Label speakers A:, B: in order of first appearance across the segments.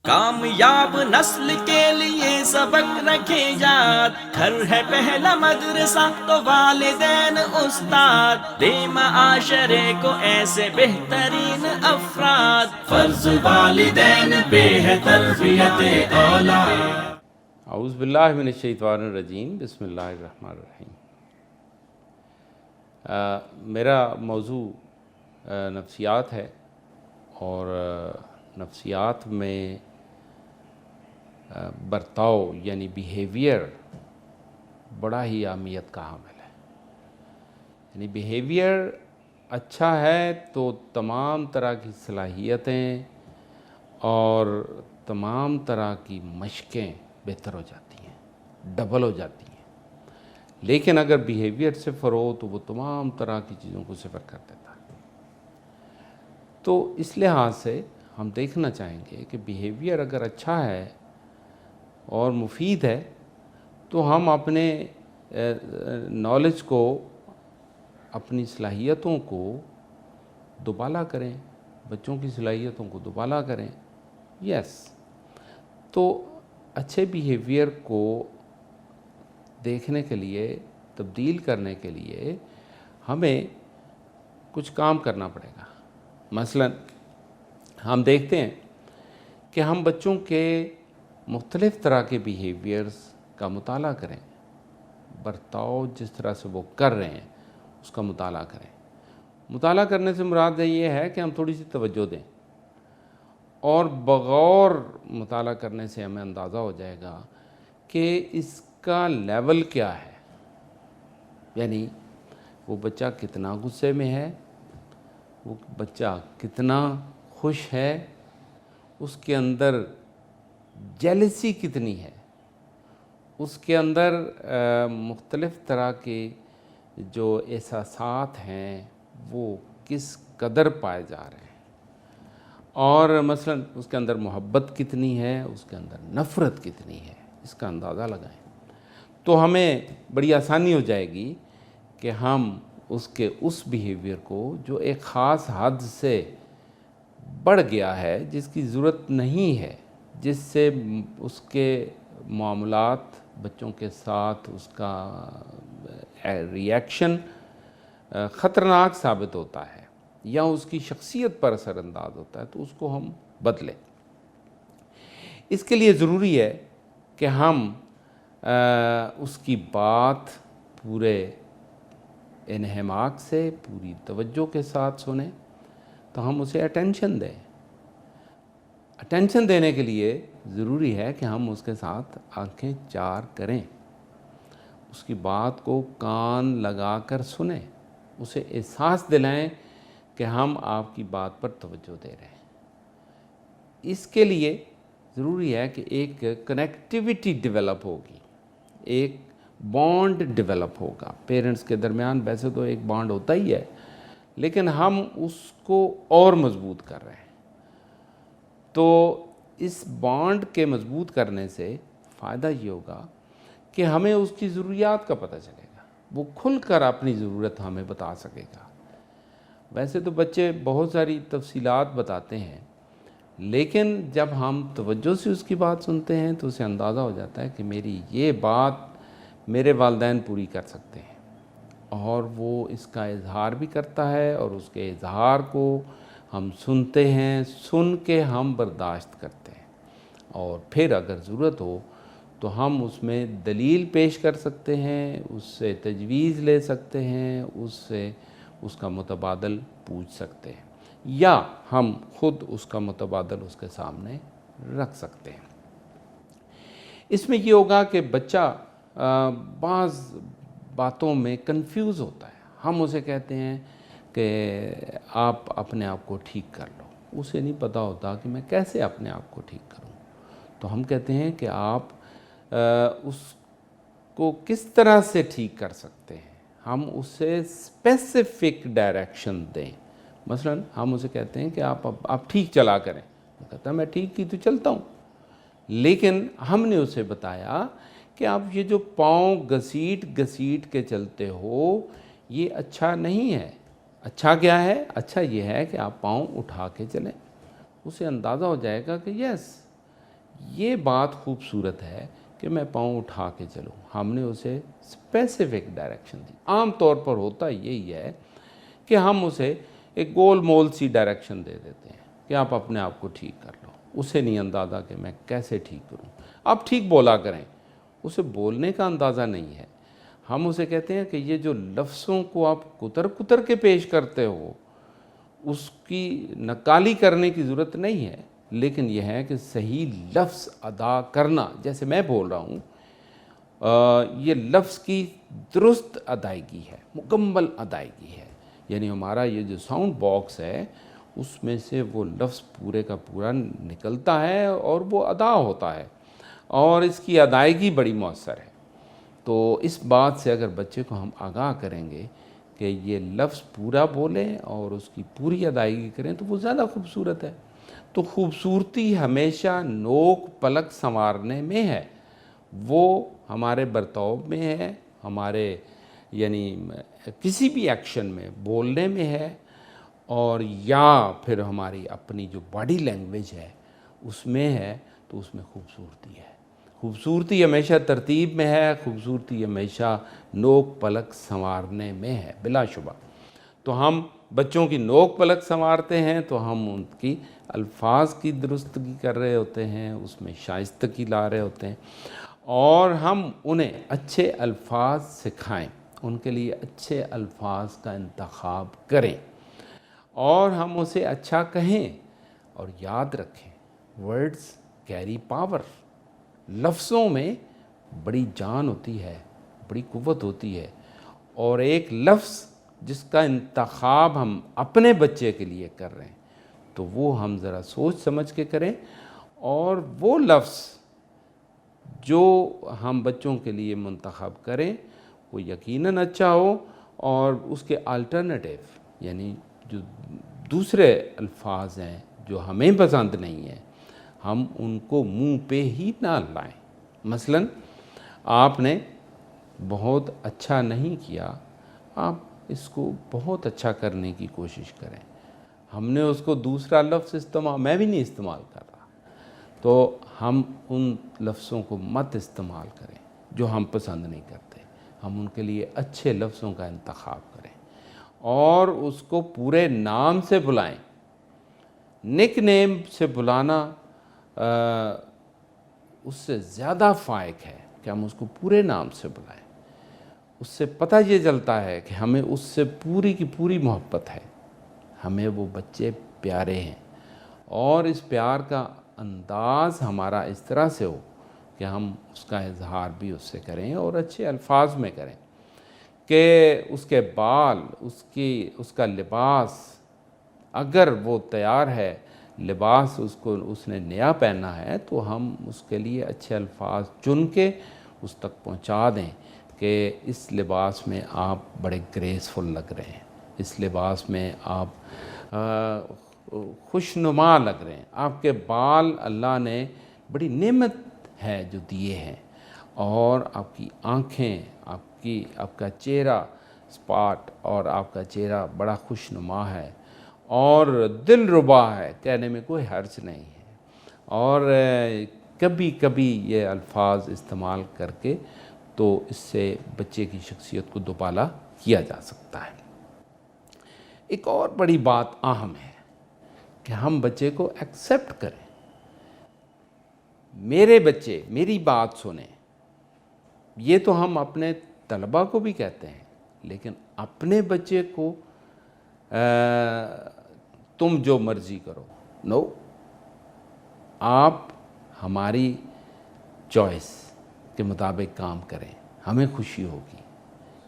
A: کامیاب نسل کے لیے سبق رکھے یاد، گھر ہے پہلا مدرسہ تو والدین استاد، دے معاشرے کو ایسے بہترین افراد، فرض والدین پہ ہے تربیت اولاد۔
B: اعوذ باللہ من الشیطان الرجیم، بسم اللہ الرحمن الرحیم۔ میرا موضوع نفسیات ہے، اور نفسیات میں برتاؤ یعنی بیہیویئر بڑا ہی اہمیت کا حامل ہے۔ یعنی بیہیویئر اچھا ہے تو تمام طرح کی صلاحیتیں اور تمام طرح کی مشقیں بہتر ہو جاتی ہیں، ڈبل ہو جاتی ہیں۔ لیکن اگر بیہیویئر صفر ہو تو وہ تمام طرح کی چیزوں کو صفر کر دیتا ہے۔ تو اس لحاظ سے ہم دیکھنا چاہیں گے کہ بیہیویئر اگر اچھا ہے اور مفید ہے تو ہم اپنے نالج کو، اپنی صلاحیتوں کو دوبالا کریں، بچوں کی صلاحیتوں کو دوبالا کریں۔ تو اچھے بیہیویئر کو دیکھنے کے لیے، تبدیل کرنے کے لیے ہمیں کچھ کام کرنا پڑے گا۔ مثلا ہم دیکھتے ہیں کہ ہم بچوں کے مختلف طرح کے بیہیویئرز کا مطالعہ کریں، برتاؤ جس طرح سے وہ کر رہے ہیں اس کا مطالعہ کریں۔ مطالعہ کرنے سے مراد یہ ہے کہ ہم تھوڑی سی توجہ دیں، اور بغور مطالعہ کرنے سے ہمیں اندازہ ہو جائے گا کہ اس کا لیول کیا ہے۔ یعنی وہ بچہ کتنا غصے میں ہے، وہ بچہ کتنا خوش ہے، اس کے اندر جیلسی کتنی ہے، اس کے اندر مختلف طرح کے جو احساسات ہیں وہ کس قدر پائے جا رہے ہیں، اور مثلا اس کے اندر محبت کتنی ہے، اس کے اندر نفرت کتنی ہے، اس کا اندازہ لگائیں۔ تو ہمیں بڑی آسانی ہو جائے گی کہ ہم اس بیہیویئر کو جو ایک خاص حد سے بڑھ گیا ہے، جس کی ضرورت نہیں ہے، جس سے اس کے معاملات بچوں کے ساتھ اس کا ری ایکشن خطرناک ثابت ہوتا ہے یا اس کی شخصیت پر اثر انداز ہوتا ہے، تو اس کو ہم بدلیں۔ اس کے لیے ضروری ہے کہ ہم اس کی بات پورے انہماک سے، پوری توجہ کے ساتھ سنیں، تو ہم اسے اٹینشن دیں۔ اٹینشن دینے کے لیے ضروری ہے کہ ہم اس کے ساتھ آنکھیں چار کریں، اس کی بات کو کان لگا کر سنیں، اسے احساس دلائیں کہ ہم آپ کی بات پر توجہ دے رہے ہیں۔ اس کے لیے ضروری ہے کہ ایک کنیکٹیوٹی ڈیولپ ہوگی، ایک بانڈ ڈیولپ ہوگا۔ پیرنٹس کے درمیان ویسے تو ایک بانڈ ہوتا ہی ہے، لیکن ہم اس کو اور مضبوط کر رہے ہیں۔ تو اس بانڈ کے مضبوط کرنے سے فائدہ یہ ہوگا کہ ہمیں اس کی ضروریات کا پتہ چلے گا، وہ کھل کر اپنی ضرورت ہمیں بتا سکے گا۔ ویسے تو بچے بہت ساری تفصیلات بتاتے ہیں، لیکن جب ہم توجہ سے اس کی بات سنتے ہیں تو اسے اندازہ ہو جاتا ہے کہ میری یہ بات میرے والدین پوری کر سکتے ہیں، اور وہ اس کا اظہار بھی کرتا ہے، اور اس کے اظہار کو ہم سنتے ہیں، سن کے ہم برداشت کرتے ہیں، اور پھر اگر ضرورت ہو تو ہم اس میں دلیل پیش کر سکتے ہیں، اس سے تجویز لے سکتے ہیں، اس سے اس کا متبادل پوچھ سکتے ہیں، یا ہم خود اس کا متبادل اس کے سامنے رکھ سکتے ہیں۔ اس میں یہ ہوگا کہ بچہ بعض باتوں میں کنفیوز ہوتا ہے۔ ہم اسے کہتے ہیں کہ آپ اپنے آپ کو ٹھیک کر لو، اسے نہیں پتہ ہوتا کہ میں کیسے اپنے آپ کو ٹھیک کروں۔ تو ہم کہتے ہیں کہ آپ اس کو کس طرح سے ٹھیک کر سکتے ہیں، ہم اسے اسپیسیفک ڈائریکشن دیں۔ مثلا ہم اسے کہتے ہیں کہ آپ ٹھیک چلا کریں، وہ کہتا ہے میں ٹھیک کی تو چلتا ہوں، لیکن ہم نے اسے بتایا کہ آپ یہ جو پاؤں گھسیٹ گھسیٹ کے چلتے ہو یہ اچھا نہیں ہے۔ اچھا کیا ہے؟ اچھا یہ ہے کہ آپ پاؤں اٹھا کے چلیں۔ اسے اندازہ ہو جائے گا کہ یس، یہ بات خوبصورت ہے کہ میں پاؤں اٹھا کے چلوں، ہم نے اسے اسپیسیفک ڈائریکشن دی۔ عام طور پر ہوتا یہی ہے کہ ہم اسے ایک گول مول سی ڈائریکشن دے دیتے ہیں کہ آپ اپنے آپ کو ٹھیک کر لو، اسے نہیں اندازہ کہ میں کیسے ٹھیک کروں، آپ ٹھیک بولا کریں، اسے بولنے کا اندازہ نہیں ہے۔ ہم اسے کہتے ہیں کہ یہ جو لفظوں کو آپ کتر کتر کے پیش کرتے ہو، اس کی نقالی کرنے کی ضرورت نہیں ہے، لیکن یہ ہے کہ صحیح لفظ ادا کرنا، جیسے میں بول رہا ہوں، یہ لفظ کی درست ادائیگی ہے، مکمل ادائیگی ہے۔ یعنی ہمارا یہ جو ساؤنڈ باکس ہے اس میں سے وہ لفظ پورے کا پورا نکلتا ہے اور وہ ادا ہوتا ہے، اور اس کی ادائیگی بڑی مؤثر ہے۔ تو اس بات سے اگر بچے کو ہم آگاہ کریں گے کہ یہ لفظ پورا بولیں اور اس کی پوری ادائیگی کریں تو وہ زیادہ خوبصورت ہے۔ تو خوبصورتی ہمیشہ نوک پلک سنوارنے میں ہے، وہ ہمارے برتاؤ میں ہے، ہمارے یعنی کسی بھی ایکشن میں، بولنے میں ہے، اور یا پھر ہماری اپنی جو باڈی لینگویج ہے اس میں ہے، تو اس میں خوبصورتی ہے۔ خوبصورتی ہمیشہ ترتیب میں ہے، خوبصورتی ہمیشہ نوک پلک سنوارنے میں ہے بلا شبہ۔ تو ہم بچوں کی نوک پلک سنوارتے ہیں تو ہم ان کی الفاظ کی درستگی کر رہے ہوتے ہیں، اس میں شائستگی لا رہے ہوتے ہیں، اور ہم انہیں اچھے الفاظ سکھائیں، ان کے لیے اچھے الفاظ کا انتخاب کریں، اور ہم اسے اچھا کہیں۔ اور یاد رکھیں، ورڈز کیری پاور، لفظوں میں بڑی جان ہوتی ہے، بڑی قوت ہوتی ہے، اور ایک لفظ جس کا انتخاب ہم اپنے بچے کے لیے کر رہے ہیں تو وہ ہم ذرا سوچ سمجھ کے کریں، اور وہ لفظ جو ہم بچوں کے لیے منتخب کریں وہ یقیناً اچھا ہو، اور اس کے الٹرنیٹیو یعنی جو دوسرے الفاظ ہیں جو ہمیں پسند نہیں ہیں، ہم ان کو منہ پہ ہی نہ لائیں۔ مثلاً آپ نے بہت اچھا نہیں کیا، آپ اس کو بہت اچھا کرنے کی کوشش کریں۔ ہم نے اس کو دوسرا لفظ میں بھی نہیں استعمال کر رہا، تو ہم ان لفظوں کو مت استعمال کریں جو ہم پسند نہیں کرتے، ہم ان کے لیے اچھے لفظوں کا انتخاب کریں، اور اس کو پورے نام سے بلائیں۔ نک نیم سے بلانا اس سے زیادہ فائق ہے کہ ہم اس کو پورے نام سے بلائیں۔ اس سے پتہ یہ چلتا ہے کہ ہمیں اس سے پوری کی پوری محبت ہے، ہمیں وہ بچے پیارے ہیں، اور اس پیار کا انداز ہمارا اس طرح سے ہو کہ ہم اس کا اظہار بھی اس سے کریں اور اچھے الفاظ میں کریں، کہ اس کے بال، اس کا لباس، اگر وہ تیار ہے، لباس اس نے نیا پہنا ہے، تو ہم اس کے لیے اچھے الفاظ چن کے اس تک پہنچا دیں کہ اس لباس میں آپ بڑے گریسفل لگ رہے ہیں، اس لباس میں آپ خوشنما لگ رہے ہیں، آپ کے بال اللہ نے بڑی نعمت ہے جو دیے ہیں، اور آپ کی آنکھیں، آپ کا چہرہ اسپاٹ، اور آپ کا چہرہ بڑا خوشنما ہے اور دل ربا ہے، کہنے میں کوئی حرج نہیں ہے۔ اور کبھی کبھی یہ الفاظ استعمال کر کے تو اس سے بچے کی شخصیت کو دوبالا کیا جا سکتا ہے۔ ایک اور بڑی بات اہم ہے کہ ہم بچے کو ایکسیپٹ کریں۔ میرے بچے میری بات سنیں، یہ تو ہم اپنے طلباء کو بھی کہتے ہیں، لیکن اپنے بچے کو تم جو مرضی کرو، نو، آپ ہماری چوائس کے مطابق کام کریں، ہمیں خوشی ہوگی۔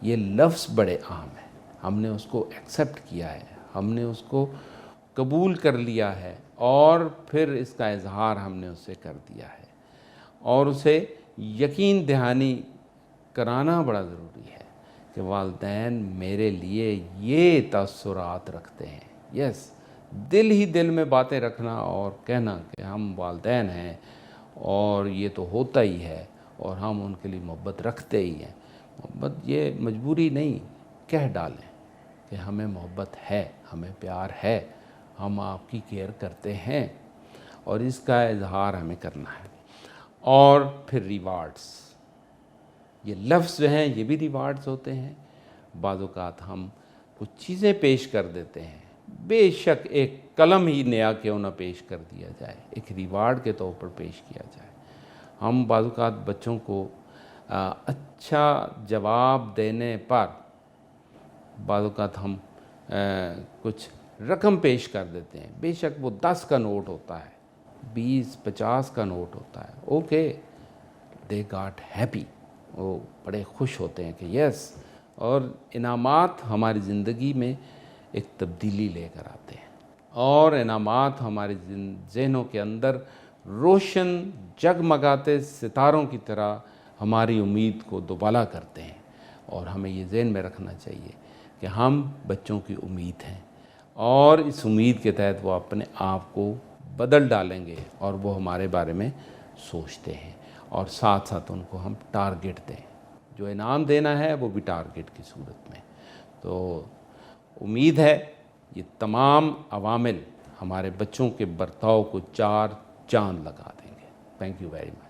B: یہ لفظ بڑے اہم ہیں، ہم نے اس کو ایکسیپٹ کیا ہے، ہم نے اس کو قبول کر لیا ہے، اور پھر اس کا اظہار ہم نے اس سے کر دیا ہے، اور اسے یقین دہانی کرانا بڑا ضروری ہے کہ والدین میرے لیے یہ تاثرات رکھتے ہیں۔ یس، دل ہی دل میں باتیں رکھنا اور کہنا کہ ہم والدین ہیں اور یہ تو ہوتا ہی ہے اور ہم ان کے لیے محبت رکھتے ہی ہیں۔ محبت یہ مجبوری نہیں، کہہ ڈالیں کہ ہمیں محبت ہے، ہمیں پیار ہے، ہم آپ کی کیئر کرتے ہیں، اور اس کا اظہار ہمیں کرنا ہے۔ اور پھر ریوارڈز. یہ لفظ جو ہیں یہ بھی ریوارڈز ہوتے ہیں. بعض اوقات ہم کچھ چیزیں پیش کر دیتے ہیں، بے شک ایک قلم ہی نیا کیوں نہ پیش کر دیا جائے، ایک ریوارڈ کے طور پر پیش کیا جائے. ہم بعض اوقات بچوں کو اچھا جواب دینے پر بعض اوقات ہم کچھ رقم پیش کر دیتے ہیں، بے شک وہ 10 کا نوٹ ہوتا ہے، 20-50 کا نوٹ ہوتا ہے. اوکے، دے گاٹ ہیپی، وہ بڑے خوش ہوتے ہیں کہ یس. اور انعامات ہماری زندگی میں ایک تبدیلی لے کر آتے ہیں، اور انعامات ہمارے ذہنوں کے اندر روشن جگمگاتے ستاروں کی طرح ہماری امید کو دوبالا کرتے ہیں. اور ہمیں یہ ذہن میں رکھنا چاہیے کہ ہم بچوں کی امید ہیں، اور اس امید کے تحت وہ اپنے آپ کو بدل ڈالیں گے، اور وہ ہمارے بارے میں سوچتے ہیں. اور ساتھ ساتھ ان کو ہم ٹارگٹ دیں، جو انعام دینا ہے وہ بھی ٹارگٹ کی صورت میں. تو امید ہے یہ تمام عوامل ہمارے بچوں کے برتاؤ کو 4 چاند لگا دیں گے. Thank you very much.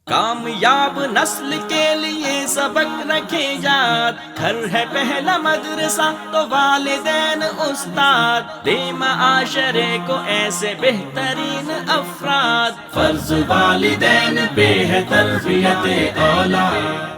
A: کامیاب نسل کے لیے سبق رکھے یاد، گھر ہے پہلا مدرسہ تو والدین استاد، دے معاشرے کو ایسے بہترین افراد، فرض والدین پہ ہے تربیت اولاد.